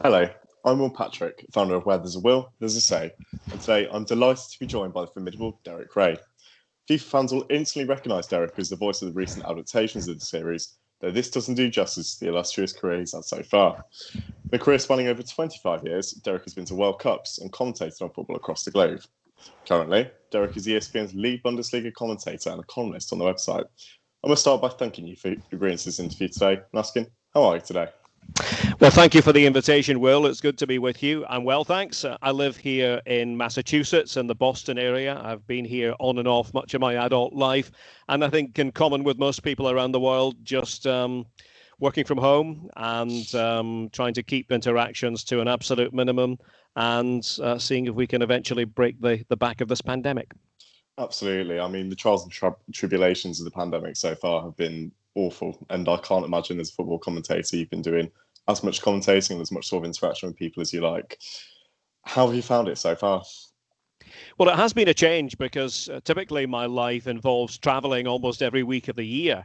Hello, I'm Will Patrick, founder of Where There's a Will, There's a Say, and today I'm delighted to be joined by the formidable Derek Ray. FIFA fans will instantly recognise Derek as the voice of the recent adaptations of the series, though this doesn't do justice to the illustrious career he's had so far. In a career spanning over 25 years, Derek has been to World Cups and commentated on football across the globe. Currently, Derek is ESPN's lead Bundesliga commentator and a columnist on the website. I'm going to start by thanking you for agreeing to this interview today and asking, how are you today? Well, thank you for the invitation, Will. It's good to be with you. I'm well, thanks. I live here in Massachusetts in the Boston area. I've been here on and off much of my adult life. And I think in common with most people around the world, just working from home and trying to keep interactions to an absolute minimum and seeing if we can eventually break the back of this pandemic. Absolutely. I mean, the trials and tribulations of the pandemic so far have been awful. And I can't imagine as a football commentator, you've been doing as much commentating and as much sort of interaction with people as you like. How have you found it so far? Well, it has been a change because typically my life involves traveling almost every week of the year.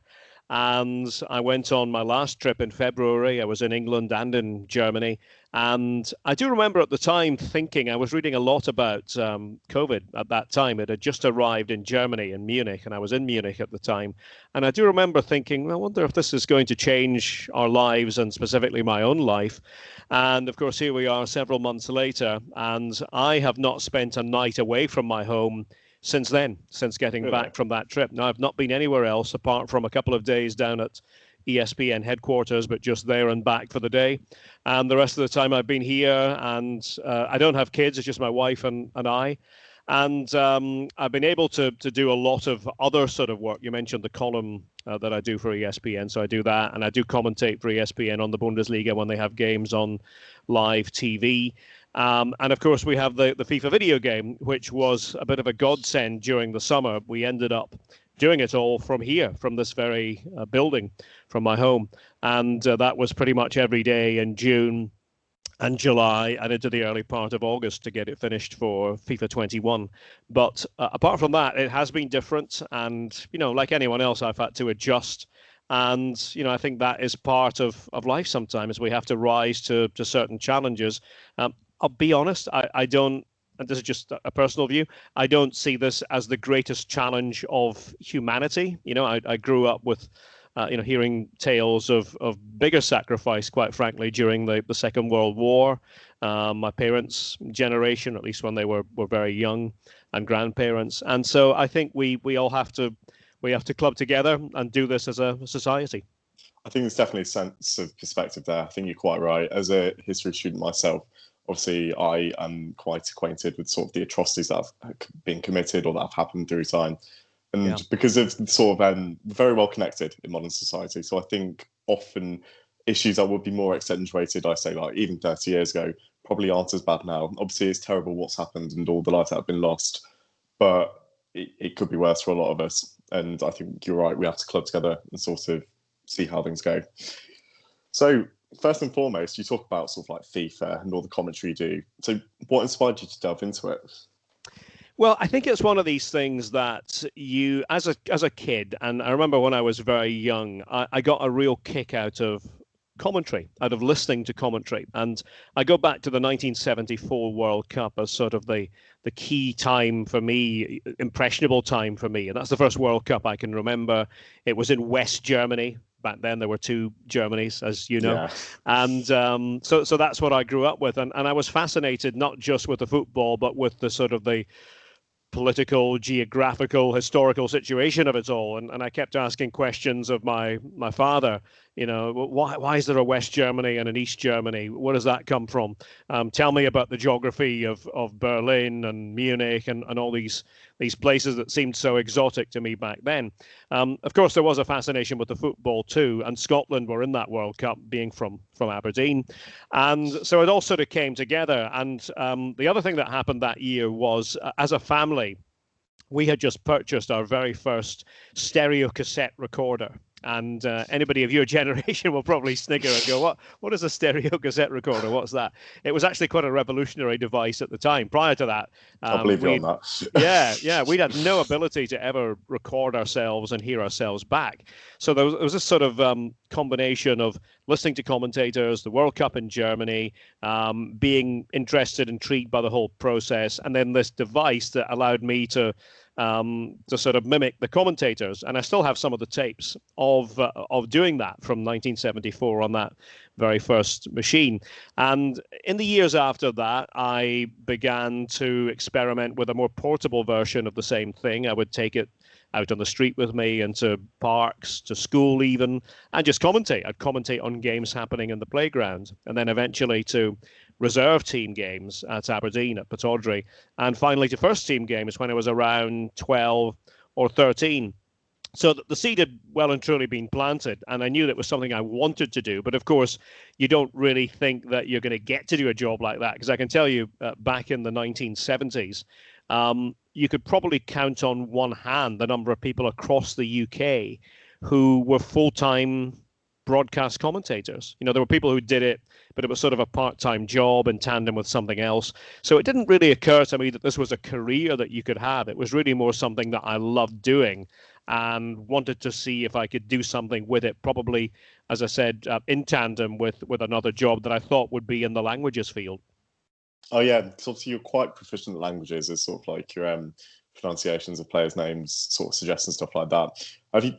And I went on my last trip in February. I was in England and in Germany. And I do remember at the time thinking, I was reading a lot about COVID at that time. It had just arrived in Germany, in Munich, and I was in Munich at the time. And I do remember thinking, I wonder if this is going to change our lives and specifically my own life. And of course, here we are several months later, and I have not spent a night away from my home since then, since getting back from that trip. Now, I've not been anywhere else apart from a couple of days down at ESPN headquarters, but just there and back for the day. And the rest of the time I've been here, and I don't have kids. It's just my wife and I. And I've been able to do a lot of other sort of work. You mentioned the column that I do for ESPN. So I do that, and I do commentate for ESPN on the Bundesliga when they have games on live TV. And of course, we have the FIFA video game, which was a bit of a godsend during the summer. We ended up doing it all from here, from this very building, from my home. And that was pretty much every day in June and July and into the early part of August to get it finished for FIFA 21. But apart from that, it has been different. And, you know, like anyone else, I've had to adjust. And, you know, I think that is part of life sometimes. We have to rise to certain challenges. I'll be honest, I don't, and this is just a personal view, I don't see this as the greatest challenge of humanity. You know, I grew up with, hearing tales of bigger sacrifice, quite frankly, during the Second World War. My parents' generation, at least when they were very young, and grandparents. And so I think we all have to club together and do this as a society. I think there's definitely a sense of perspective there. I think you're quite right. As a history student myself, obviously I am quite acquainted with sort of the atrocities that have been committed or that have happened through time. And because of sort of very well connected in modern society. So I think often issues that would be more accentuated, I say like even 30 years ago, probably aren't as bad now. Obviously it's terrible what's happened and all the lives that have been lost, but it could be worse for a lot of us. And I think you're right, we have to club together and sort of see how things go. So first and foremost, you talk about sort of like FIFA and all the commentary you do. So what inspired you to delve into it? Well, I think it's one of these things that you, as a kid, and I remember when I was very young, I got a real kick out of commentary, out of listening to commentary. And I go back to the 1974 World Cup as sort of the key time for me, impressionable time for me. And that's the first World Cup I can remember. It was in West Germany. Back then there were two Germanys, as you know. Yeah. And so that's what I grew up with. And I was fascinated not just with the football, but with the sort of the political, geographical, historical situation of it all. And I kept asking questions of my father, you know, why is there a West Germany and an East Germany? Where does that come from? Tell me about the geography of Berlin and Munich and all these places that seemed so exotic to me back then. Of course, there was a fascination with the football too, and Scotland were in that World Cup, being from Aberdeen. And so it all sort of came together. And the other thing that happened that year was, as a family, we had just purchased our very first stereo cassette recorder. And anybody of your generation will probably snigger and go, what is a stereo cassette recorder? What's that? It was actually quite a revolutionary device at the time. Prior to that, I believe you on that. yeah, we'd had no ability to ever record ourselves and hear ourselves back. So there was this sort of combination of listening to commentators, the World Cup in Germany, being interested, intrigued by the whole process, and then this device that allowed me to sort of mimic the commentators. And I still have some of the tapes of doing that from 1974 on that very first machine. And in the years after that, I began to experiment with a more portable version of the same thing. I would take it out on the street with me, into parks, to school even, and just commentate. I'd commentate on games happening in the playground, and then eventually to reserve team games at Aberdeen, at Pittodrie, and finally to first team games when I was around 12 or 13. So the seed had well and truly been planted, and I knew that was something I wanted to do. But of course, you don't really think that you're going to get to do a job like that, because I can tell you, back in the 1970s, you could probably count on one hand the number of people across the UK who were full-time broadcast commentators. You know, there were people who did it, but it was sort of a part-time job in tandem with something else. So it didn't really occur to me that this was a career that you could have. It was really more something that I loved doing and wanted to see if I could do something with it, probably, as I said, in tandem with another job that I thought would be in the languages field. Oh yeah, so obviously you're quite proficient at languages. It's sort of like your pronunciations of players' names, sort of suggestions, stuff like that.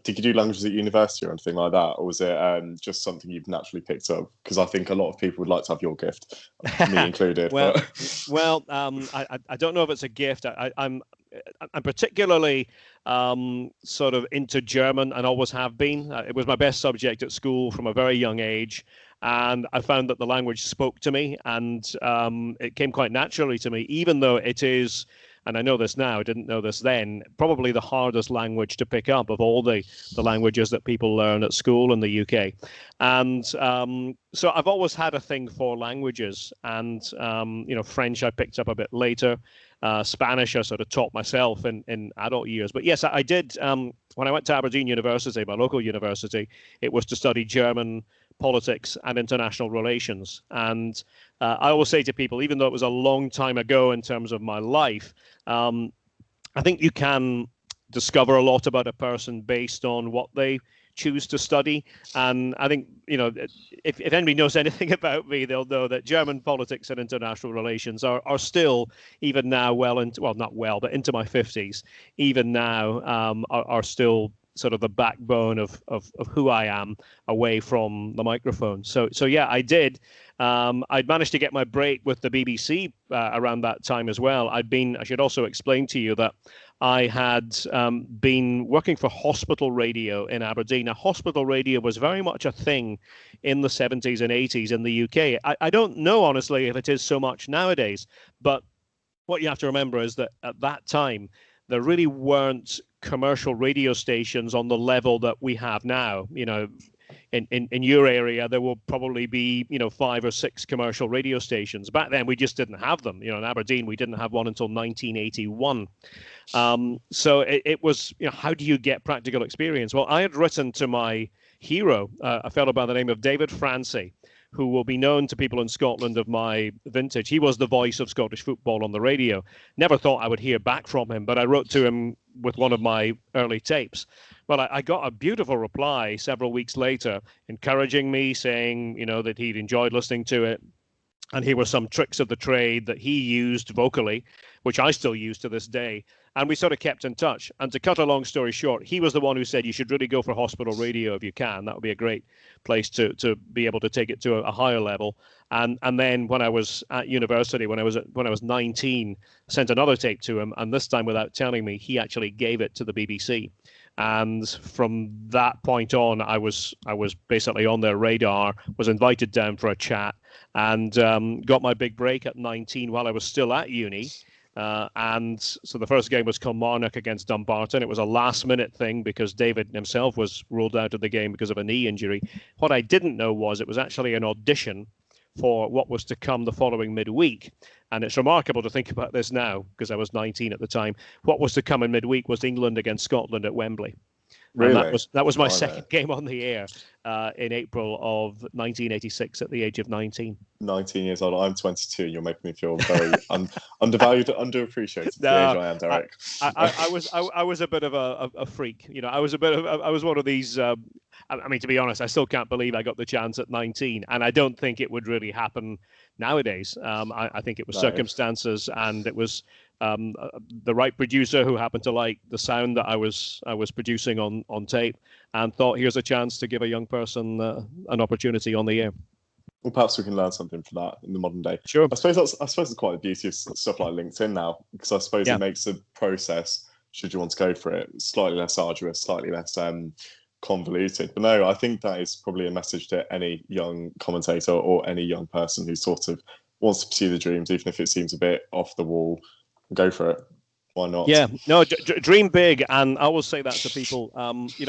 Did you do languages at university or anything like that, or was it just something you've naturally picked up? Because I think a lot of people would like to have your gift, me included. Well, I don't know if it's a gift. I'm particularly sort of into German, and always have been. It was my best subject at school from a very young age. And I found that the language spoke to me, and it came quite naturally to me, even though it is, and I know this now, I didn't know this then, probably the hardest language to pick up of all the languages that people learn at school in the UK. And so I've always had a thing for languages, and French I picked up a bit later. Spanish I sort of taught myself in adult years. But yes, I did, when I went to Aberdeen University, my local university, it was to study German, politics and international relations. And I always say to people, even though it was a long time ago in terms of my life, I think you can discover a lot about a person based on what they choose to study. And I think, if anybody knows anything about me, they'll know that German politics and international relations are still, even now, but into my 50s, even now, are still sort of the backbone of who I am away from the microphone. So yeah, I did. I'd managed to get my break with the BBC around that time as well. I should also explain to you that I had been working for hospital radio in Aberdeen. Now, hospital radio was very much a thing in the 70s and 80s in the UK. I don't know, honestly, if it is so much nowadays, but what you have to remember is that at that time, there really weren't commercial radio stations on the level that we have now. In your area, there will probably be, 5 or 6 commercial radio stations. Back then, we just didn't have them. In Aberdeen, we didn't have one until 1981. So it was, how do you get practical experience? Well, I had written to my hero, a fellow by the name of David Francie, who will be known to people in Scotland of my vintage. He was the voice of Scottish football on the radio. Never thought I would hear back from him, but I wrote to him with one of my early tapes. Well, I got a beautiful reply several weeks later, encouraging me, saying, that he'd enjoyed listening to it. And here were some tricks of the trade that he used vocally, which I still use to this day. And we sort of kept in touch. And to cut a long story short, he was the one who said you should really go for hospital radio if you can. That would be a great place to be able to take it to a higher level. And then when I was at university, when I was 19, I sent another tape to him, and this time without telling me, he actually gave it to the BBC. And from that point on, I was basically on their radar, was invited down for a chat, and got my big break at 19 while I was still at uni. And so the first game was Kilmarnock against Dumbarton. It was a last-minute thing because David himself was ruled out of the game because of a knee injury. What I didn't know was it was actually an audition for what was to come the following midweek. And it's remarkable to think about this now, because I was 19 at the time. What was to come in midweek was England against Scotland at Wembley. And Really? that was my Blimey. second game on the air in April of 1986 at the age of 19. 19 years old. I'm 22. You're making me feel very undervalued, underappreciated for the age I am, Derek. I was a bit of a freak. I was one of these. I mean, to be honest, I still can't believe I got the chance at 19, and I don't think it would really happen nowadays. I think it was circumstances, and it was the right producer who happened to like the sound that I was producing on tape, and thought, here's a chance to give a young person an opportunity on the air. Well, perhaps we can learn something from that in the modern day. Sure. I suppose it's quite the beauty of stuff like LinkedIn now, because I suppose it makes the process, should you want to go for it, slightly less arduous, slightly less convoluted. But no, I think that is probably a message to any young commentator or any young person who sort of wants to pursue the dreams, even if it seems a bit off the wall. Go for it. Why not? Yeah, no, dream big, and I will say that to people.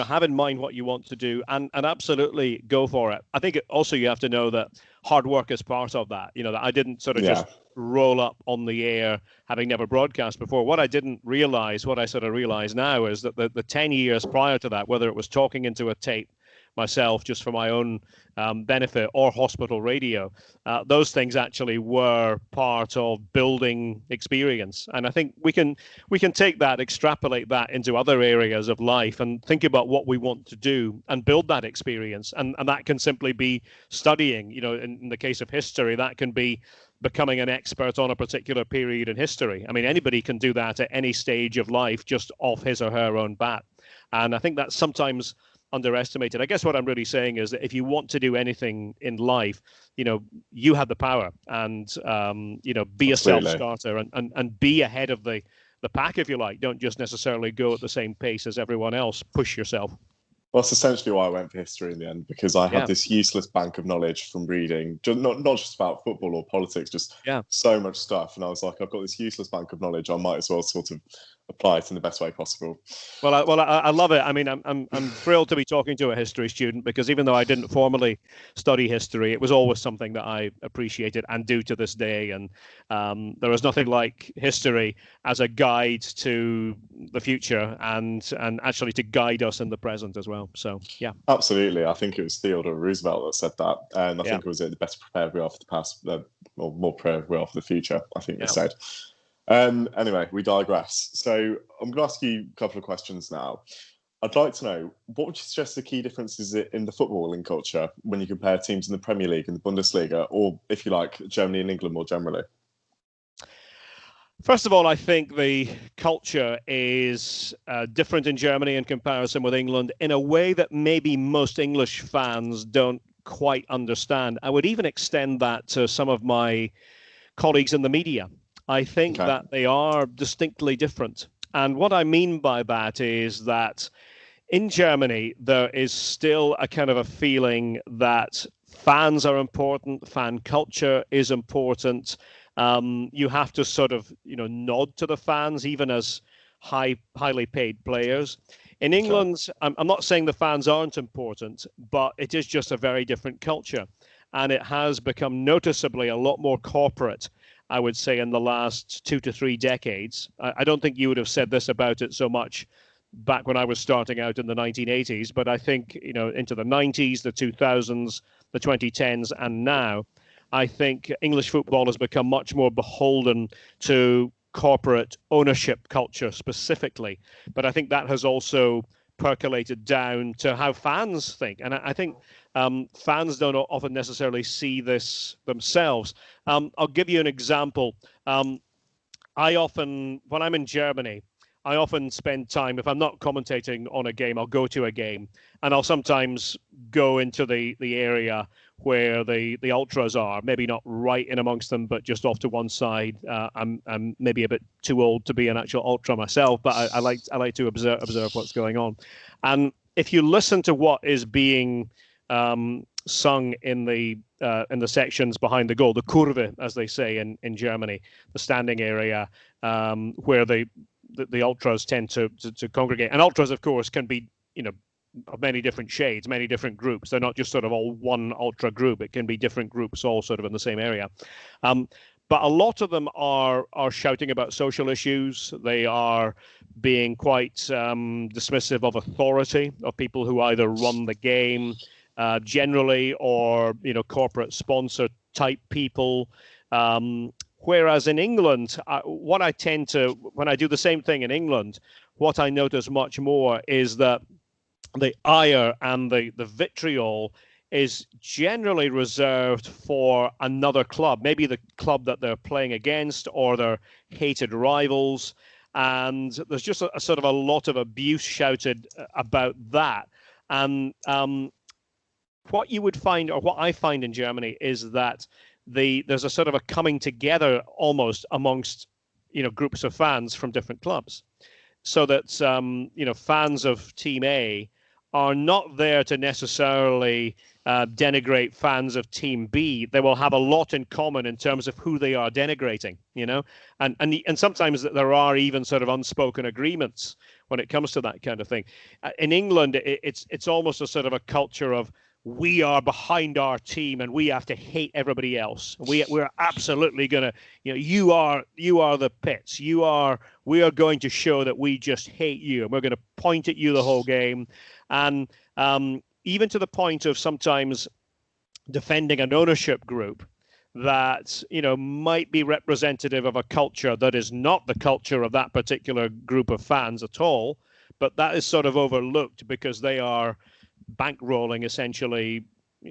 Have in mind what you want to do, and absolutely go for it. I think also you have to know that hard work is part of that. That I didn't sort of just roll up on the air having never broadcast before. What I didn't realize, what I sort of realize now, is that the 10 years prior to that, whether it was talking into a tape myself just for my own benefit or hospital radio, those things actually were part of building experience. And I think we can take that, extrapolate that into other areas of life, and think about what we want to do and build that experience. And that can simply be studying. In the case of history, that can be becoming an expert on a particular period in history. I mean, anybody can do that at any stage of life, just off his or her own bat. And I think that's sometimes underestimated. I guess what I'm really saying is that if you want to do anything in life, you have the power, and be a self-starter and be ahead of the pack, if you like. Don't just necessarily go at the same pace as everyone else. Push yourself. Well, that's essentially why I went for history in the end, because I had this useless bank of knowledge from reading, not just about football or politics, just so much stuff. And I was like, I've got this useless bank of knowledge. I might as well sort of apply it in the best way possible. Well, I love it. I mean, I'm thrilled to be talking to a history student, because even though I didn't formally study history, it was always something that I appreciated and do to this day. And there is nothing like history as a guide to the future and actually to guide us in the present as well. So, yeah. Absolutely. I think it was Theodore Roosevelt that said that. And I think it was the better prepared we are for the past, or more prepared we are for the future, I think they said. Anyway, we digress. So I'm going to ask you a couple of questions now. I'd like to know, what would you suggest the key differences in the footballing culture when you compare teams in the Premier League and the Bundesliga, or if you like, Germany and England more generally? First of all, I think the culture is different in Germany in comparison with England in a way that maybe most English fans don't quite understand. I would even extend that to some of my colleagues in the media. I think that they are distinctly different. And what I mean by that is that in Germany, there is still a kind of a feeling that fans are important, fan culture is important. You have to sort of, nod to the fans, even as highly paid players. In England, I'm not saying the fans aren't important, but it is just a very different culture. And it has become noticeably a lot more corporate, I would say, in the last 2 to 3 decades. I don't think you would have said this about it so much back when I was starting out in the 1980s, but I think, into the 90s, the 2000s, the 2010s, and now, I think English football has become much more beholden to corporate ownership culture specifically. But I think that has also percolated down to how fans think. And I think fans don't often necessarily see this themselves. I'll give you an example. When I'm in Germany, I often spend time, if I'm not commentating on a game, I'll go to a game, and I'll sometimes go into the area where the ultras are, maybe not right in amongst them, but just off to one side. I'm maybe a bit too old to be an actual ultra myself, but I like to observe what's going on. And if you listen to what is being sung in the sections behind the goal, the Kurve, as they say in Germany, the standing area, where the ultras tend to congregate. And ultras, of course, can be, of many different shades, many different groups. They're not just sort of all one ultra group. It can be different groups all sort of in the same area. But but a lot of them are shouting about social issues. They are being quite dismissive of authority, of people who either run the game generally, or corporate sponsor type people. Whereas in England, what I tend to, when I do the same thing in England, what I notice much more is that the ire and the vitriol is generally reserved for another club, maybe the club that they're playing against or their hated rivals. And there's just a sort of a lot of abuse shouted about that. And what you would find, or what I find in Germany, is that there's a sort of a coming together almost amongst groups of fans from different clubs, so that fans of Team A are not there to necessarily denigrate fans of Team B. They will have a lot in common in terms of who they are denigrating, and sometimes there are even sort of unspoken agreements when it comes to that kind of thing. In England, it's almost a sort of a culture of, we are behind our team and we have to hate everybody else. We're absolutely gonna, you are the pits. We are going to show that we just hate you, and we're going to point at you the whole game. And even to the point of sometimes defending an ownership group that might be representative of a culture that is not the culture of that particular group of fans at all, but that is sort of overlooked because they are bankrolling essentially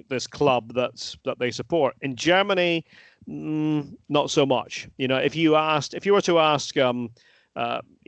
this club that they support. In Germany, not so much. If you were to ask, we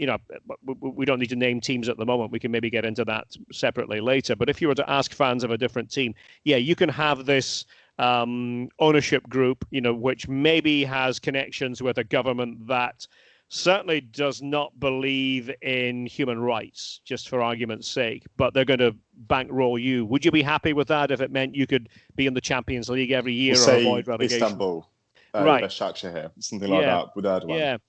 don't need to name teams at the moment. We can maybe get into that separately later. But if you were to ask fans of a different team, yeah, you can have this ownership group, which maybe has connections with a government that certainly does not believe in human rights, just for argument's sake, but they're going to bankroll you. Would you be happy with that if it meant you could be in the Champions League every year or avoid relegation? Istanbul, right? Besiktas here, something like that with Erdogan.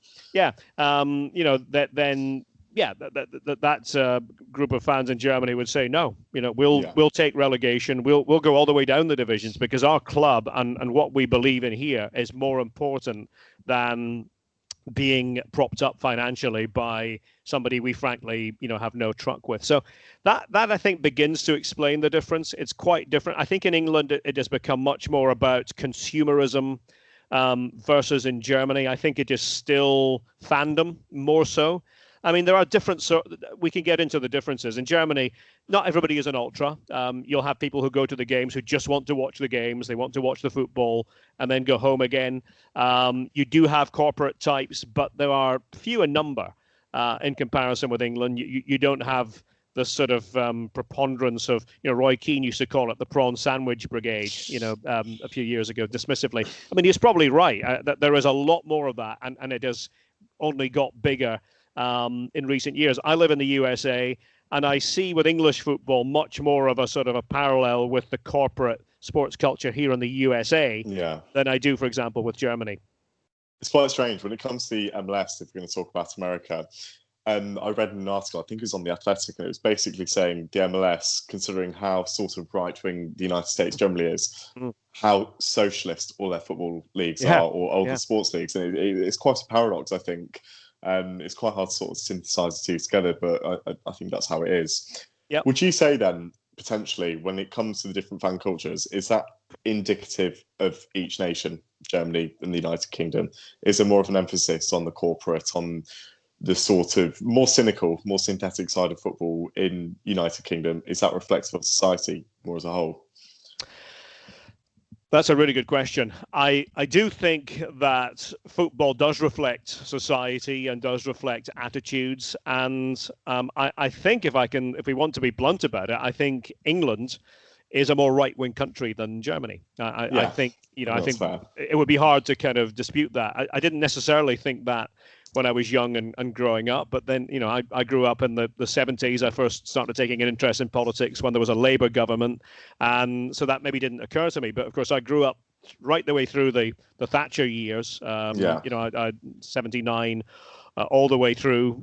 That group of fans in Germany would say no. We'll take relegation. We'll go all the way down the divisions because our club and what we believe in here is more important than being propped up financially by somebody we frankly have no truck with. So that I think begins to explain the difference. It's quite different. I think in England it has become much more about consumerism versus in Germany I think it is still fandom more so. I mean, there are different we can get into the differences. In Germany, not everybody is an ultra. You'll have people who go to the games who just want to watch the games. They want to watch the football and then go home again. You do have corporate types, but there are few in number in comparison with England. You don't have the sort of preponderance of, Roy Keane used to call it the prawn sandwich brigade, a few years ago, dismissively. I mean, he's probably right that there is a lot more of that, and it has only got bigger in recent years. I live in the USA, and I see with English football much more of a sort of a parallel with the corporate sports culture here in the USA than I do, for example, with Germany. It's quite strange when it comes to the MLS, if we're going to talk about America. I read an article, I think it was on The Athletic, and it was basically saying the MLS, considering how sort of right-wing the United States generally is, how socialist all their football leagues are, or all the sports leagues. And it's quite a paradox, I think. It's quite hard to sort of synthesize the two together, but I think that's how it is. Yep. Would you say then, potentially, when it comes to the different fan cultures, is that indicative of each nation, Germany and the United Kingdom? Is there more of an emphasis on the corporate, on the sort of more cynical, more synthetic side of football in United Kingdom? Is that reflective of society more as a whole? That's a really good question. I do think that football does reflect society and does reflect attitudes. And I think if we want to be blunt about it, I think England is a more right-wing country than Germany. I think it would be hard to kind of dispute that. I didn't necessarily think that when I was young and growing up, but then I grew up in the 70s. I first started taking an interest in politics when there was a Labour government, and so that maybe didn't occur to me. But of course, I grew up right the way through the Thatcher years. 79 all the way through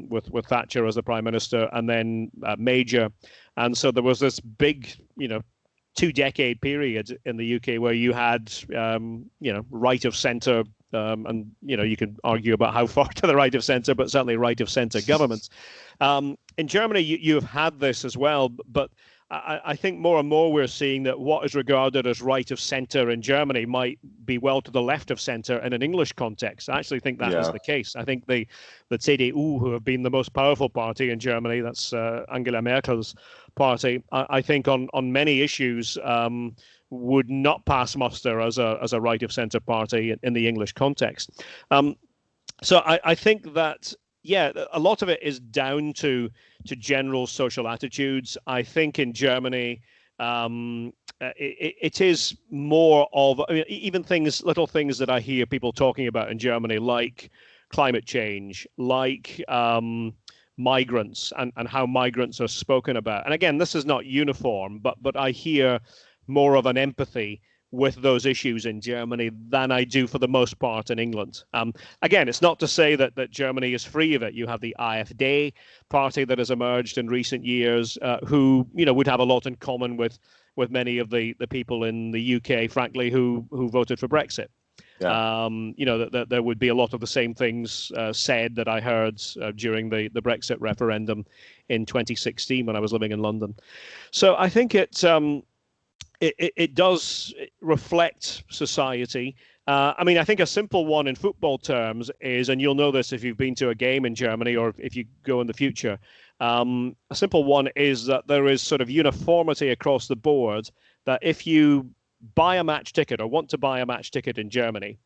with Thatcher as the Prime Minister, and then Major. And so there was this big, 2-decade period in the UK where you had, right of centre and you can argue about how far to the right of centre, but certainly right of centre governments. In Germany, you have had this as well, but I think more and more we're seeing that what is regarded as right of centre in Germany might be well to the left of centre in an English context. I actually think that is the case. I think the CDU, who have been the most powerful party in Germany, that's Angela Merkel's party, I think on many issues would not pass muster as a right of centre party in the English context. So I think that, a lot of it is down to general social attitudes. I think in Germany, it is more of, even little things that I hear people talking about in Germany, like climate change, like migrants and how migrants are spoken about. And again, this is not uniform, but I hear more of an empathy with those issues in Germany than I do for the most part in England. Again, it's not to say that Germany is free of it. You have the AfD party that has emerged in recent years, who would have a lot in common with many of the people in the UK, frankly, who voted for Brexit. Yeah. That there would be a lot of the same things said that I heard during the Brexit referendum in 2016 when I was living in London. So I think it does reflect society. I think a simple one in football terms is, and you'll know this if you've been to a game in Germany or if you go in the future, a simple one is that there is sort of uniformity across the board that if you buy a match ticket or want to buy a match ticket in Germany,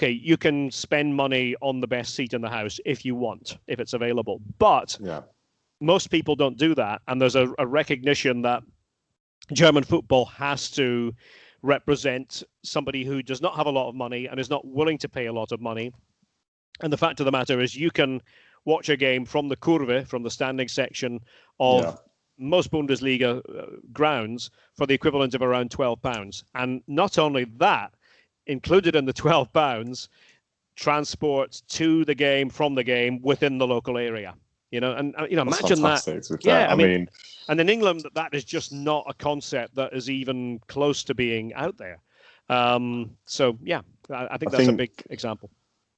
you can spend money on the best seat in the house if you want, if it's available. But most people don't do that. And there's a recognition that German football has to represent somebody who does not have a lot of money and is not willing to pay a lot of money. And the fact of the matter is you can watch a game from the Kurve, from the standing section of most Bundesliga grounds for the equivalent of around £12. And not only that, included in the £12, transport to the game from the game within the local area. Imagine that. Yeah, I mean, and in England, that is just not a concept that is even close to being out there. I think that's a big example.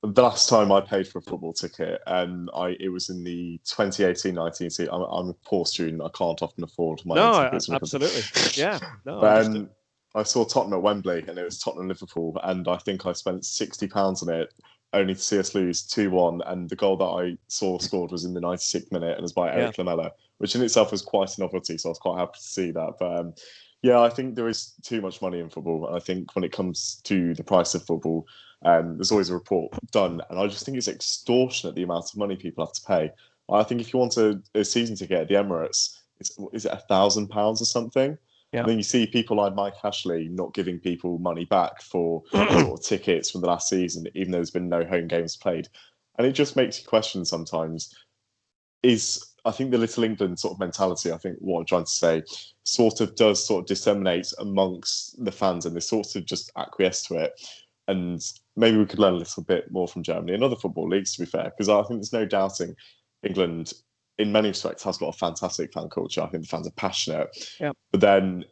The last time I paid for a football ticket, it was in the 2018-19 season. I'm a poor student. I can't often afford my own tickets. Absolutely. Yeah. No, but I saw Tottenham at Wembley, and it was Tottenham-Liverpool, and I think I spent £60 on it, only to see us lose 2-1, and the goal that I saw scored was in the 96th minute, and it was by Eric Lamela, which in itself was quite a novelty, so I was quite happy to see that. But I think there is too much money in football, and I think when it comes to the price of football, there's always a report done, and I just think it's extortionate the amount of money people have to pay. I think if you want a season ticket at the Emirates, is it £1,000 or something? Yeah. And then you see people like Mike Ashley not giving people money back for sort of tickets from the last season, even though there's been no home games played. And it just makes you question sometimes, I think the Little England sort of mentality, I think what I'm trying to say, does disseminate amongst the fans, and they sort of just acquiesce to it. And maybe we could learn a little bit more from Germany and other football leagues, to be fair, because I think there's no doubting England, in many respects, has got a fantastic fan culture. I think the fans are passionate. Yeah. But then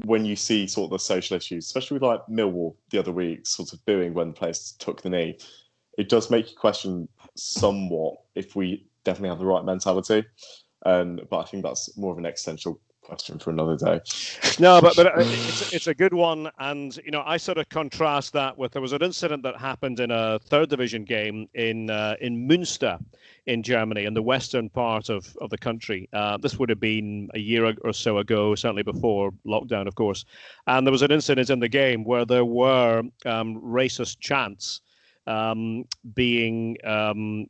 when you see sort of the social issues, especially with like Millwall the other week, sort of booing when the players took the knee, it does make you question somewhat if we definitely have the right mentality. But I think that's more of an existential question for another day. No, but it's a good one. And, I sort of contrast that with, there was an incident that happened in a third division game in Münster in Germany, in the western part of the country. This would have been a year or so ago, certainly before lockdown, of course. And there was an incident in the game where there were racist chants being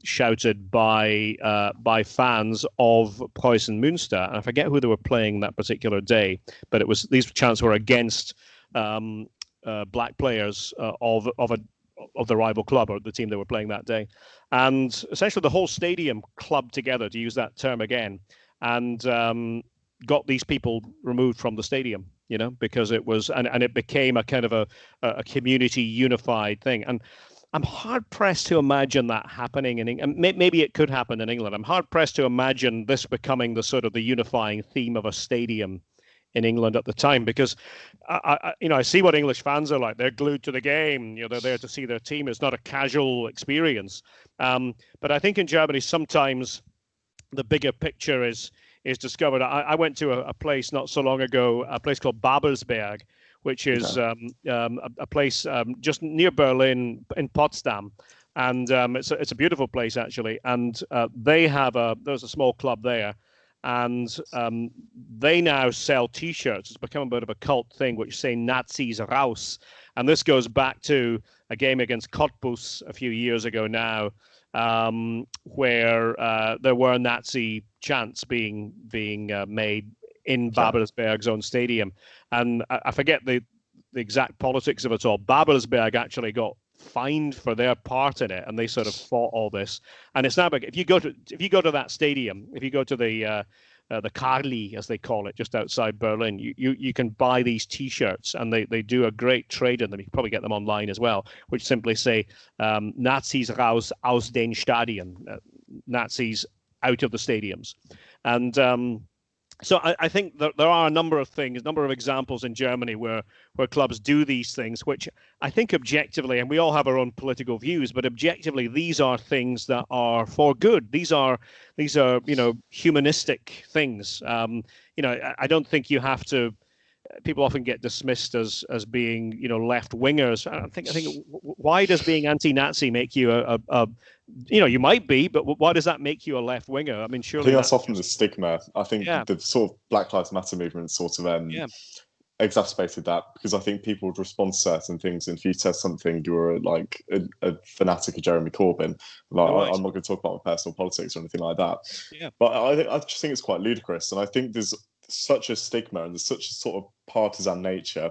shouted by fans of Preußen Münster. And I forget who they were playing that particular day, but these chants were against black players of the rival club, or the team they were playing that day. And essentially the whole stadium clubbed together, to use that term again, and got these people removed from the stadium, because it was, and it became a kind of a community unified thing. And I'm hard pressed to imagine that happening in England. Maybe it could happen in England. I'm hard pressed to imagine this becoming the sort of the unifying theme of a stadium in England at the time, because I see what English fans are like. They're glued to the game. They're there to see their team. It's not a casual experience. But I think in Germany, sometimes the bigger picture is discovered. I went to a place not so long ago, a place called Babelsberg, which is a place just near Berlin in Potsdam. And it's a beautiful place, actually. And there's a small club there. And they now sell T-shirts. It's become a bit of a cult thing, which say Nazis raus. And this goes back to a game against Cottbus a few years ago now, where there were Nazi chants being made in Babelsberg's own stadium. And I forget the exact politics of it all. Babelsberg actually got fined for their part in it, and they sort of fought all this. And it's now if you go to that stadium, if you go to the Karli, as they call it, just outside Berlin, you can buy these T-shirts, and they do a great trade in them. You can probably get them online as well, which simply say Nazis raus aus den Stadien, Nazis out of the stadiums. And so I think that there are a number of examples in Germany where clubs do these things, which I think objectively, and we all have our own political views, but objectively, these are things that are for good. These are humanistic things. I don't think you have to. People often get dismissed as being, left wingers. I think why does being anti-Nazi make you you might be, but why does that make you a left winger? I mean, surely I think that's often the stigma. I think the sort of Black Lives Matter movement sort of exacerbated that, because I think people would respond to certain things, and if you said something, you were like a fanatic of Jeremy Corbyn. Like, right. I'm not going to talk about my personal politics or anything like that. Yeah. But I just think it's quite ludicrous, and I think there's such a stigma and there's such a sort of partisan nature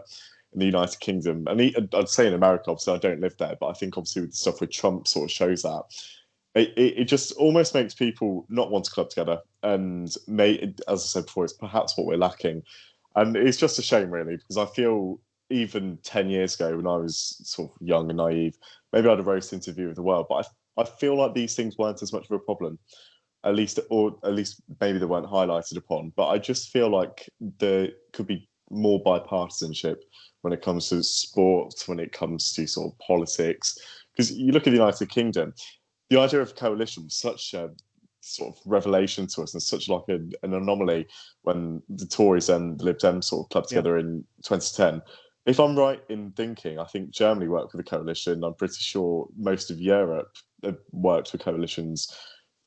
in the United Kingdom, and I'd say in America. Obviously, I don't live there, but I think obviously with the stuff with Trump sort of shows that it just almost makes people not want to club together, and as I said before, it's perhaps what we're lacking, and it's just a shame really, because I feel even 10 years ago when I was sort of young and naive, maybe I had a roast interview with the world, but I feel like these things weren't as much of a problem. At least maybe they weren't highlighted upon. But I just feel like there could be more bipartisanship when it comes to sports, when it comes to sort of politics. Because you look at the United Kingdom, the idea of coalition was such a sort of revelation to us, and such like an anomaly when the Tories and the Lib Dems sort of clubbed together in 2010. If I'm right in thinking, I think Germany worked with a coalition. I'm pretty sure most of Europe worked with coalitions.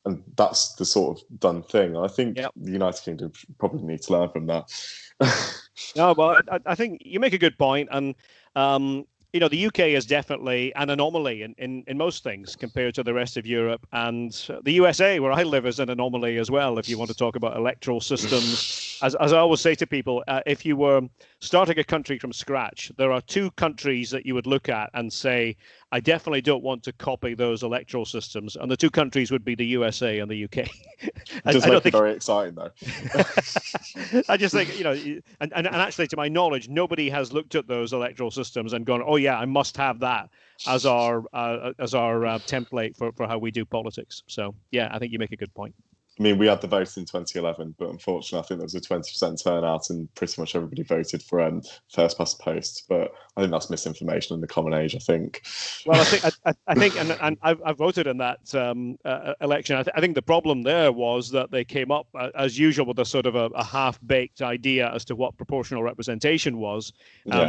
And that's the sort of done thing. I think the United Kingdom probably needs to learn from that. No, well, I think you make a good point. And, the UK is definitely an anomaly in most things compared to the rest of Europe. And the USA, where I live, is an anomaly as well, if you want to talk about electoral systems. As I always say to people, if you were starting a country from scratch, there are two countries that you would look at and say, I definitely don't want to copy those electoral systems. And the two countries would be the USA and the UK. It does make it very exciting, though. I just think, and actually, to my knowledge, nobody has looked at those electoral systems and gone, oh, yeah, I must have that as our template for how we do politics. So, yeah, I think you make a good point. I mean, we had the vote in 2011, but unfortunately, I think there was a 20% turnout, and pretty much everybody voted for first past the post. But I think that's misinformation in the common age, I think. Well, I think, and I voted in that election. I think the problem there was that they came up, as usual, with a sort of a half-baked idea as to what proportional representation was,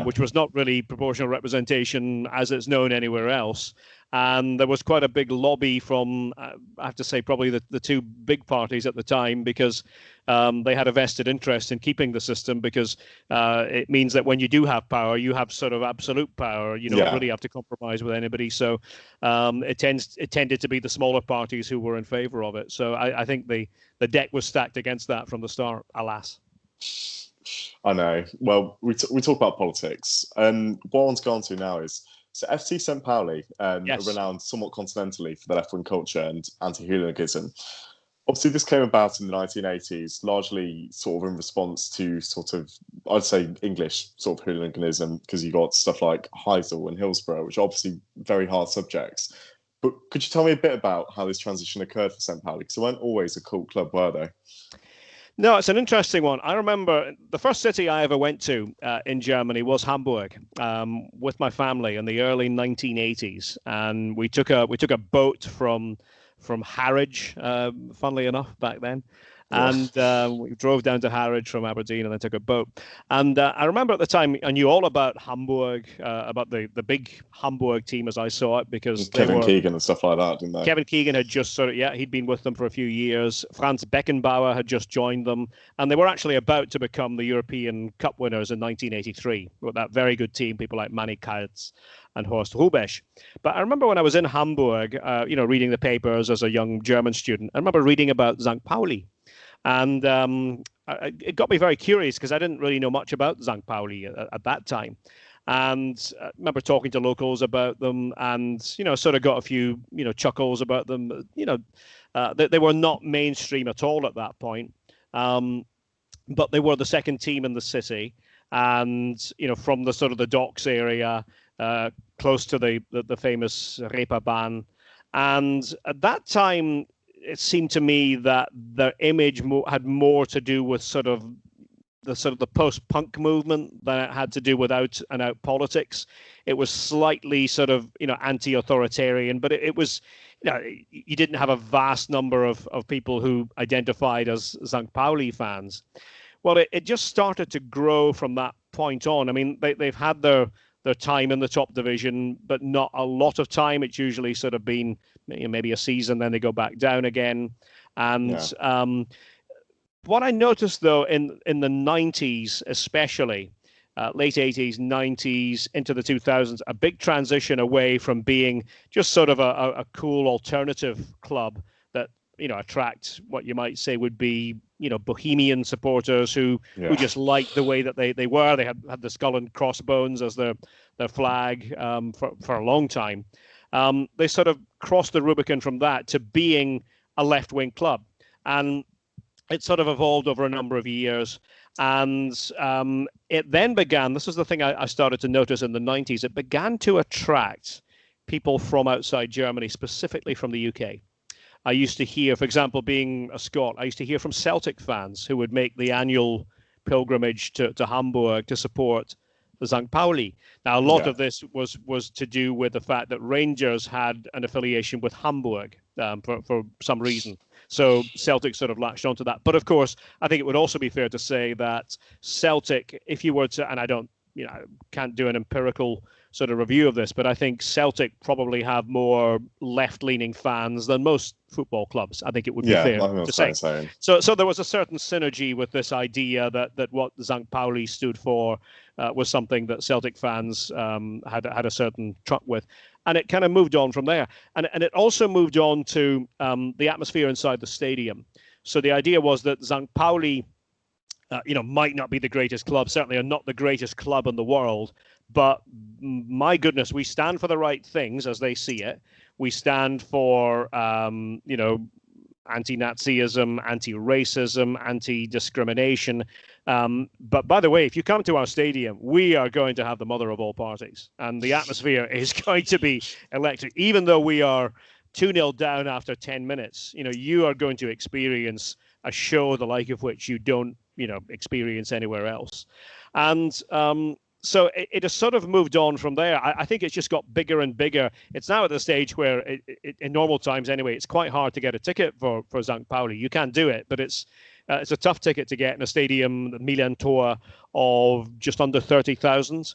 which was not really proportional representation as it's known anywhere else. And there was quite a big lobby from, I have to say, probably the two big parties at the time, because they had a vested interest in keeping the system, because it means that when you do have power, you have sort of absolute power. You don't really have to compromise with anybody. So it tended to be the smaller parties who were in favor of it. So I think the deck was stacked against that from the start, alas. I know. Well, we talk about politics. And what one's gone to now is, so FC St. Pauli are renowned somewhat continentally for their left-wing culture and anti-hooliganism. Obviously, this came about in the 1980s, largely sort of in response to sort of, I'd say, English sort of hooliganism, because you got stuff like Heysel and Hillsborough, which are obviously very hard subjects. But could you tell me a bit about how this transition occurred for St. Pauli? Because they weren't always a cult club, were they? No, it's an interesting one. I remember the first city I ever went to in Germany was Hamburg with my family in the early 1980s, and we took a boat from Harwich, funnily enough, back then. Yeah. And we drove down to Harwich from Aberdeen and then took a boat. And I remember at the time I knew all about Hamburg, about the big Hamburg team as I saw it, because they Kevin were Keegan and stuff like that, didn't they? Kevin Keegan had just he'd been with them for a few years. Franz Beckenbauer had just joined them, and they were actually about to become the European Cup winners in 1983 with that very good team, people like Manny Kals and Horst Rubesch. But I remember when I was in Hamburg, reading the papers as a young German student, I remember reading about St. Pauli. And it got me very curious because I didn't really know much about St. Pauli at that time. And I remember talking to locals about them and, sort of got a few, chuckles about them. They were not mainstream at all at that point. But they were the second team in the city. And, from the sort of the docks area, close to the famous Reeperbahn. And at that time, it seemed to me that their image had more to do with the post-punk movement than it had to do with out and out politics. It was slightly sort of anti-authoritarian, but it was you didn't have a vast number of people who identified as St. Pauli fans. Well, it just started to grow from that point on. I mean, they've had their time in the top division, but not a lot of time. It's usually sort of been maybe a season, then they go back down again. And what I noticed, though, in the 90s, especially late 80s, 90s, into the 2000s, a big transition away from being just sort of a cool alternative club that, attract what you might say would be, bohemian supporters who just liked the way that they were. They had the skull and crossbones as their flag for a long time. They sort of crossed the Rubicon from that to being a left-wing club. And it sort of evolved over a number of years. And it then began, this is the thing I started to notice in the 90s, it began to attract people from outside Germany, specifically from the UK. I used to hear, for example, being a Scot, I used to hear from Celtic fans who would make the annual pilgrimage to Hamburg to support the St. Pauli. Now, a lot of this was to do with the fact that Rangers had an affiliation with Hamburg for some reason. So Celtic sort of latched onto that. But of course, I think it would also be fair to say that Celtic, if you were to, and I don't, can't do an empirical sort of review of this, but I think Celtic probably have more left-leaning fans than most football clubs. I think it would be fair to say. So there was a certain synergy with this idea that what St. Pauli stood for was something that Celtic fans had a certain truck with. And it kind of moved on from there. And it also moved on to the atmosphere inside the stadium. So the idea was that St. Pauli, might not be the greatest club, certainly are not the greatest club in the world. But my goodness, we stand for the right things as they see it. We stand for, anti-Nazism, anti-racism, anti-discrimination. But by the way, if you come to our stadium, we are going to have the mother of all parties. And the atmosphere is going to be electric. Even though we are 2-0 down after 10 minutes, you are going to experience a show the like of which you don't, experience anywhere else. And so it has sort of moved on from there. I think it's just got bigger and bigger. It's now at the stage where, in normal times anyway, it's quite hard to get a ticket for St. Pauli. You can do it, but it's a tough ticket to get in a stadium, the Milan Tor, of just under 30,000.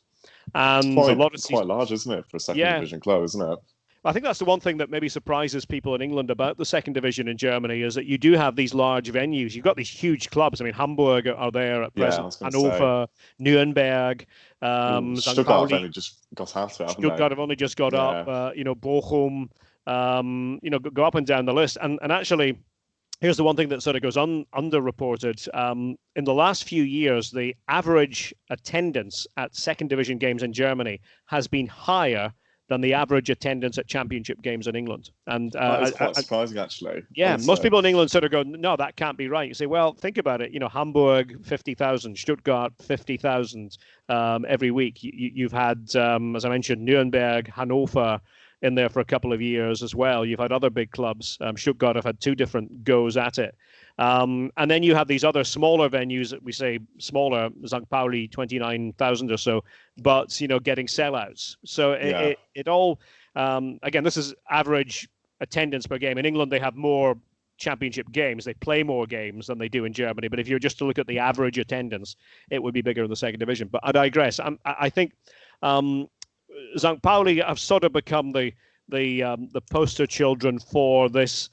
And it's quite large, isn't it, for a second division club, isn't it? I think that's the one thing that maybe surprises people in England about the second division in Germany is that you do have these large venues. You've got these huge clubs. I mean, Hamburg are there at present, Hanover, Nuremberg, Stuttgart have only just got out of it, Stuttgart have only just got up, Bochum, go up and down the list. And actually, here's the one thing that sort of goes underreported. In the last few years, the average attendance at second division games in Germany has been higher than the average attendance at championship games in England. And it's quite surprising, actually. Yeah, most people in England sort of go, no, that can't be right. You say, well, think about it. Hamburg, 50,000, Stuttgart, 50,000 every week. You've had, as I mentioned, Nuremberg, Hanover, in there for a couple of years as well. You've had other big clubs. Stuttgart have had two different goes at it. And then you have these other smaller venues that we say smaller, St. Pauli, 29,000 or so, but, getting sellouts. So it all, again, this is average attendance per game. In England, they have more championship games. They play more games than they do in Germany. But if you're just to look at the average attendance, it would be bigger in the second division. But I digress. I think St. Pauli have sort of become the poster children for this.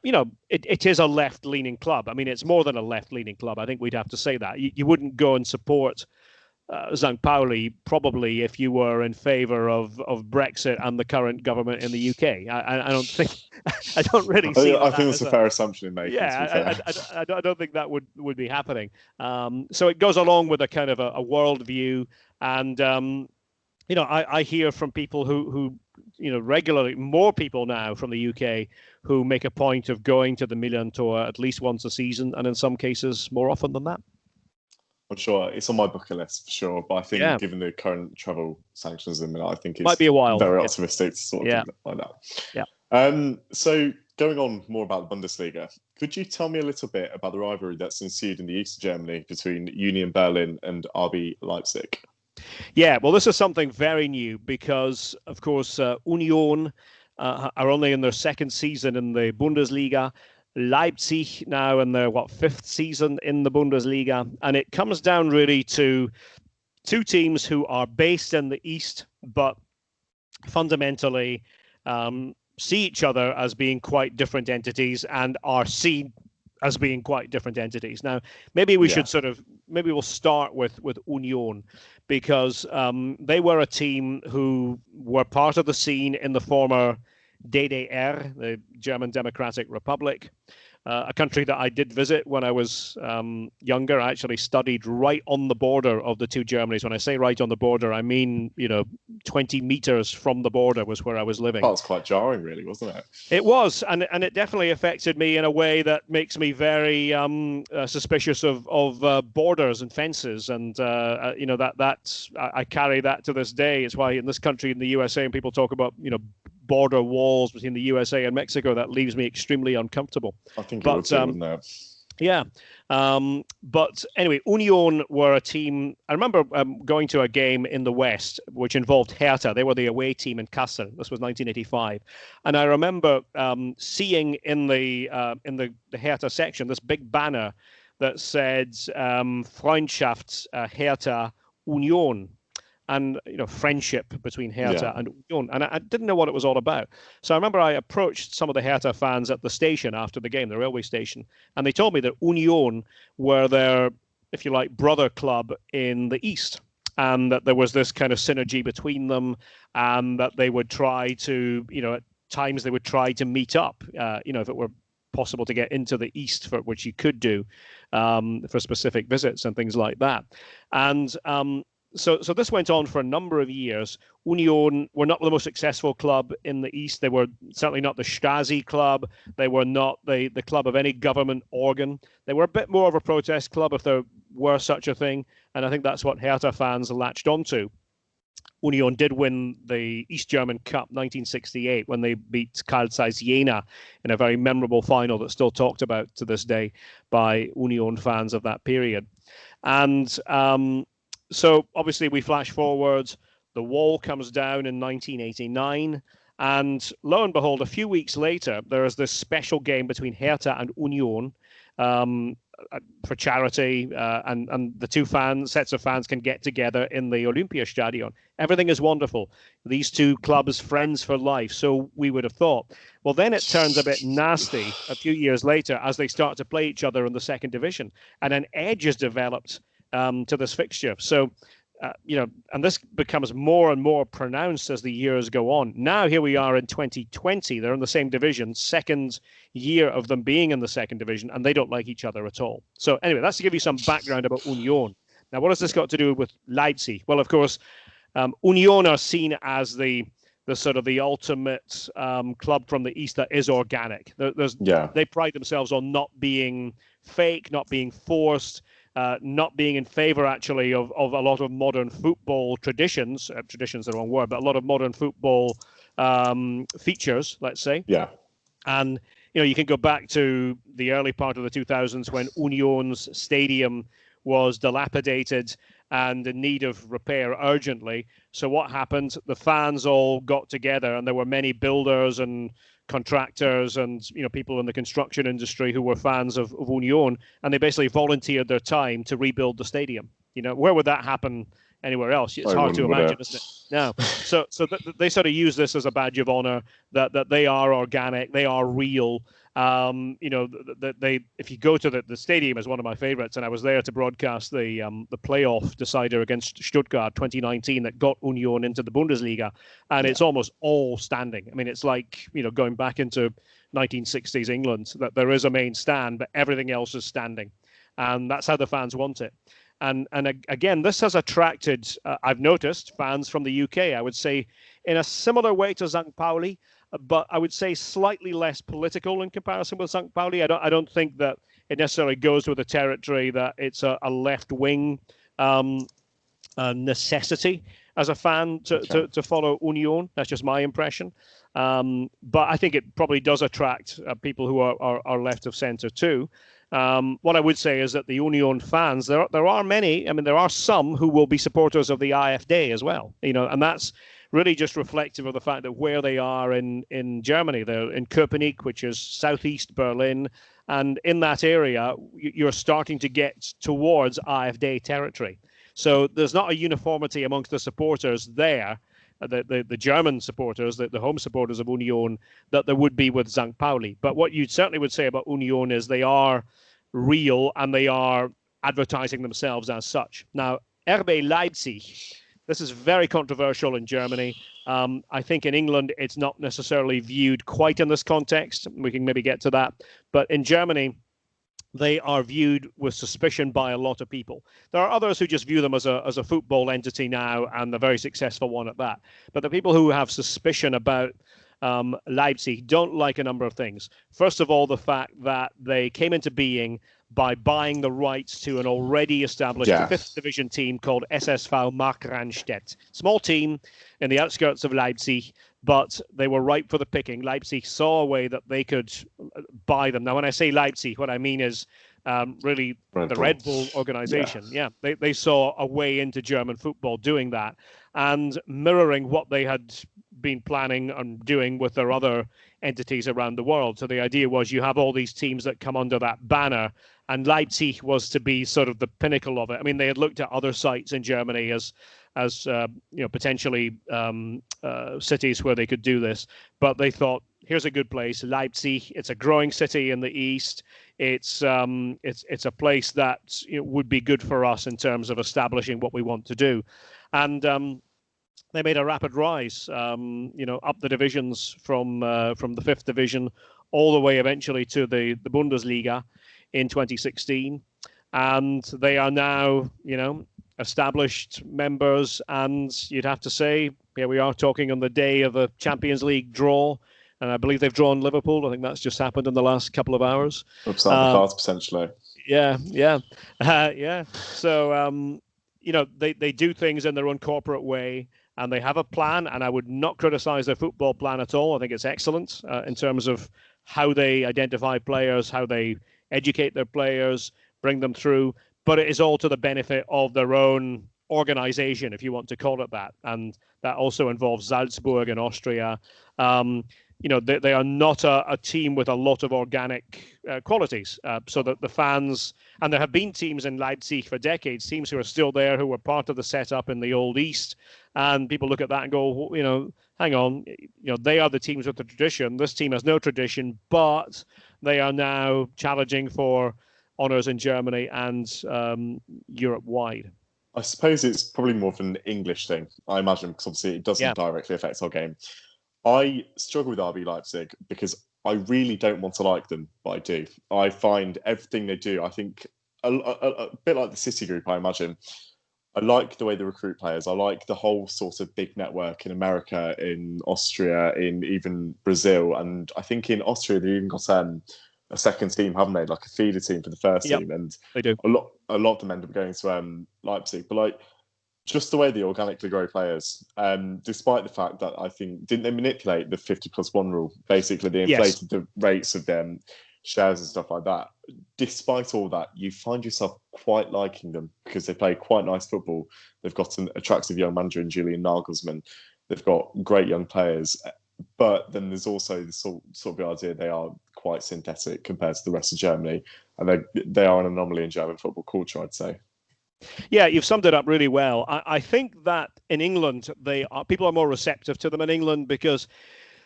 It is a left-leaning club. I mean, it's more than a left-leaning club. I think we'd have to say that. You wouldn't go and support St. Pauli probably if you were in favour of Brexit and the current government in the UK. I don't think. I don't really see. I think that's a fair assumption to make. Yeah, I don't think that would be happening. So it goes along with a kind of a worldview, and I hear from people who regularly, more people now from the UK who make a point of going to the Milan tour at least once a season, and in some cases more often than that. I'm sure it's on my bucket list for sure, but I think given the current travel sanctions in Milan, I think it's might be a while. Very optimistic to sort of think like that. Yeah. So going on more about the Bundesliga, could you tell me a little bit about the rivalry that's ensued in the east of Germany between Union Berlin and RB Leipzig? Yeah, well, this is something very new because, of course, Union are only in their second season in the Bundesliga. Leipzig now in their fifth season in the Bundesliga, and it comes down really to two teams who are based in the east, but fundamentally see each other as being quite different entities and are seen as being quite different entities. Now, maybe we should maybe we'll start with Union because they were a team who were part of the scene in the former DDR, the German Democratic Republic, a country that I did visit when I was younger. I actually studied right on the border of the two Germanys. When I say right on the border, I mean, 20 meters from the border was where I was living. That was quite jarring, really, wasn't it? It was, and it definitely affected me in a way that makes me very suspicious of borders and fences, and I carry that to this day. It's why in this country, in the USA, and people talk about border walls between the USA and Mexico, that leaves me extremely uncomfortable. I think it would too, wouldn't it? Yeah. But anyway, Union were a team. I remember going to a game in the West, which involved Hertha. They were the away team in Kassel. This was 1985. And I remember seeing in the Hertha section this big banner that said Freundschaft Hertha Union. And friendship between Hertha and Union, and I didn't know what it was all about. So I remember I approached some of the Hertha fans at the station after the game, the railway station, and they told me that Union were their, if you like, brother club in the East, and that there was this kind of synergy between them, and that they would try to, at times they would try to meet up, if it were possible to get into the East, for which you could do for specific visits and things like that, and. So this went on for a number of years. Union were not the most successful club in the East. They were certainly not the Stasi club. They were not the club of any government organ. They were a bit more of a protest club, if there were such a thing. And I think that's what Hertha fans latched onto. Union did win the East German Cup 1968 when they beat Carl Zeiss Jena in a very memorable final that's still talked about to this day by Union fans of that period. And so obviously we flash forwards, the wall comes down in 1989, and lo and behold, a few weeks later, there is this special game between Hertha and Union for charity, and the two sets of fans can get together in the Olympiastadion. Everything is wonderful. These two clubs, friends for life, so we would have thought. Well, then it turns a bit nasty a few years later as they start to play each other in the second division, and an edge is developed to this fixture. So, and this becomes more and more pronounced as the years go on. Now, here we are in 2020. They're in the same division, second year of them being in the second division, and they don't like each other at all. So anyway, that's to give you some background about Union. Now, what has this got to do with Leipzig? Well, of course, Union are seen as the sort of the ultimate club from the East that is organic. They pride themselves on not being fake, not being forced. not being in favor actually of a lot of modern football traditions. Traditions are the wrong word, but a lot of modern football features, let's say. Yeah. And you can go back to the early part of the 2000s when Union's stadium was dilapidated and in need of repair urgently. So what happened? The fans all got together, and there were many builders and contractors and people in the construction industry who were fans of Union, and they basically volunteered their time to rebuild the stadium. Where would that happen anywhere else? It's hard to imagine, isn't it? No. So they sort of use this as a badge of honor that they are organic, they are real. If you go to the stadium is one of my favorites, and I was there to broadcast the playoff decider against Stuttgart 2019 that got Union into the Bundesliga, and it's almost all standing. I mean, it's like going back into 1960s England, that there is a main stand, but everything else is standing, and that's how the fans want it. And again, this has attracted, I've noticed, fans from the UK, I would say, in a similar way to St. Pauli, but I would say slightly less political in comparison with St. Pauli. I don't think that it necessarily goes with the territory that it's a left-wing necessity as a fan to follow Union. That's just my impression. But I think it probably does attract people who are left of centre too. What I would say is that the Union fans, there are many. I mean, there are some who will be supporters of the AfD as well. And that's really just reflective of the fact that where they are in Germany, they're in Köpenick, which is southeast Berlin, and in that area, you're starting to get towards AfD territory. So there's not a uniformity amongst the supporters there, the German supporters, the home supporters of Union, that there would be with St. Pauli. But what you certainly would say about Union is they are real and they are advertising themselves as such. Now, RB Leipzig, this is very controversial in Germany. I think in England, it's not necessarily viewed quite in this context. We can maybe get to that. But in Germany, they are viewed with suspicion by a lot of people. There are others who just view them as a football entity now, and a very successful one at that. But the people who have suspicion about Leipzig don't like a number of things. First of all, the fact that they came into being by buying the rights to an already established fifth division team called SSV Markranstädt. Small team in the outskirts of Leipzig, but they were ripe for the picking. Leipzig saw a way that they could buy them. Now, when I say Leipzig, what I mean is really the Red Bull organization. Yeah, they saw a way into German football doing that and mirroring what they had been planning on doing with their other entities around the world. So the idea was you have all these teams that come under that banner, and Leipzig was to be sort of the pinnacle of it. I mean, they had looked at other sites in Germany as potentially cities where they could do this, but they thought, here's a good place, Leipzig. It's a growing city in the east. It's a place that would be good for us in terms of establishing what we want to do, and they made a rapid rise, up the divisions from the fifth division all the way eventually to the Bundesliga in 2016, and they are now established members. And you'd have to say, here we are talking on the day of a Champions League draw, and I believe they've drawn Liverpool. I think that's just happened in the last couple of hours. Upside the cards potentially. Yeah. So they do things in their own corporate way, and they have a plan. And I would not criticize their football plan at all. I think it's excellent in terms of how they identify players, how they educate their players, bring them through. But it is all to the benefit of their own organization, if you want to call it that. And that also involves Salzburg in Austria. They are not a team with a lot of organic qualities. So that the fans, and there have been teams in Leipzig for decades, teams who are still there, who were part of the setup in the Old East. And people look at that and go, hang on, they are the teams with the tradition. This team has no tradition, but they are now challenging for honours in Germany and Europe-wide. I suppose it's probably more of an English thing, I imagine, because obviously it doesn't directly affect our game. I struggle with RB Leipzig because I really don't want to like them, but I do. I find everything they do, I think, a bit like the City Group, I imagine. I like the way they recruit players. I like the whole sort of big network in America, in Austria, in even Brazil. And I think in Austria, they even got a second team, haven't they? Like a feeder team for the first Yep, team, and they do. a lot of them end up going to Leipzig. But like just the way they organically grow players, despite the fact that I think didn't they manipulate the 50+1 rule? Basically, they Yes. inflated the rates of them shares and stuff like that. Despite all that, you find yourself quite liking them because they play quite nice football. They've got an attractive young manager in Julian Nagelsmann. They've got great young players, but then there's also the sort of the idea they are quite synthetic compared to the rest of Germany, and they are an anomaly in German football culture, I'd say. Yeah, you've summed it up really well. I think that in England, people are more receptive to them in England because,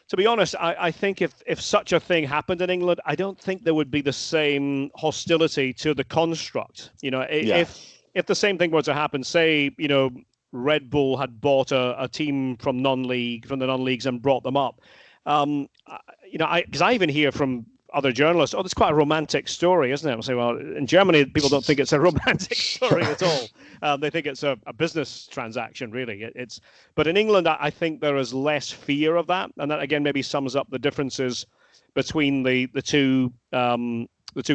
to be honest, I think if such a thing happened in England, I don't think there would be the same hostility to the construct. If the same thing were to happen, say, Red Bull had bought a team from the non-leagues and brought them up. Because I even hear from other journalists, it's quite a romantic story, isn't it? I'll say, well, in Germany, people don't think it's a romantic story at all. They think it's a business transaction, really. But in England, I think there is less fear of that, and that again maybe sums up the differences between the two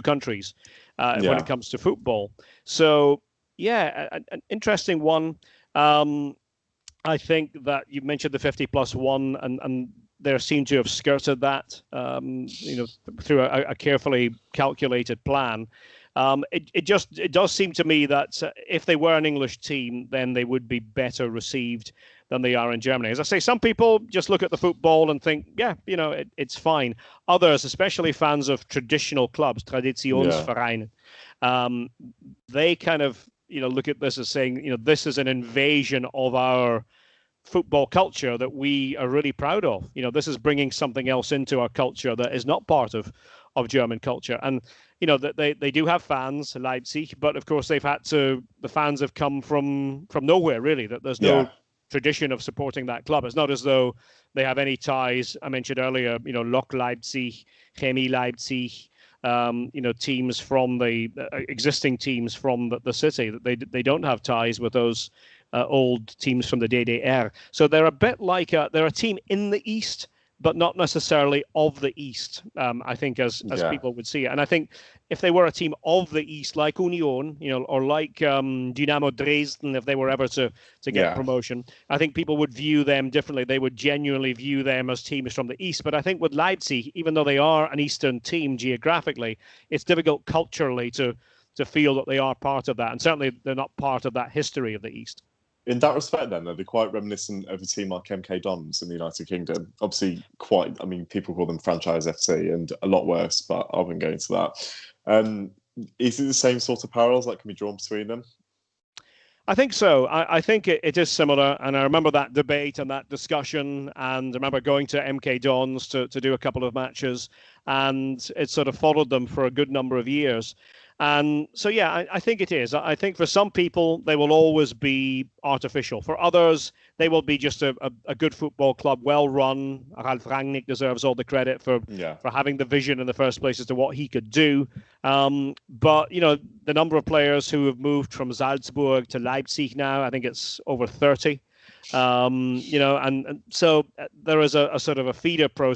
countries when it comes to football. So yeah, an interesting one. I think that you mentioned the 50+1, and they seem to have skirted that, through a carefully calculated plan. It does seem to me that if they were an English team, then they would be better received than they are in Germany. As I say, some people just look at the football and think, it's fine. Others, especially fans of traditional clubs, Traditionsvereine, they kind of look at this as saying, this is an invasion of our football culture that we are really proud of. This is bringing something else into our culture that is not part of German culture. And that they do have fans, Leipzig, but of course the fans have come from nowhere, really. That there's no tradition of supporting that club. It's not as though they have any ties. I mentioned earlier, Lok Leipzig, Chemie Leipzig, teams from the existing teams from the city. They don't have ties with those old teams from the DDR. So they're a bit like they're a team in the East, but not necessarily of the East, I think, as people would see it. And I think if they were a team of the East, like Union, or like Dynamo Dresden, if they were ever to get promotion, I think people would view them differently. They would genuinely view them as teams from the East. But I think with Leipzig, even though they are an Eastern team geographically, it's difficult culturally to feel that they are part of that. And certainly they're not part of that history of the East. In that respect, then, are they quite reminiscent of a team like MK Dons in the United Kingdom? Obviously, people call them franchise FC and a lot worse, but I wouldn't go into that. Is it the same sort of parallels that can be drawn between them? I think so. I think it is similar. And I remember that debate and that discussion. And I remember going to MK Dons to do a couple of matches. And it sort of followed them for a good number of years. And so, I think it is. I think for some people, they will always be artificial. For others, they will be just a good football club, well run. Ralf Rangnick deserves all the credit for having the vision in the first place as to what he could do. But, the number of players who have moved from Salzburg to Leipzig now, I think it's over 30. And so there is a sort of a feeder process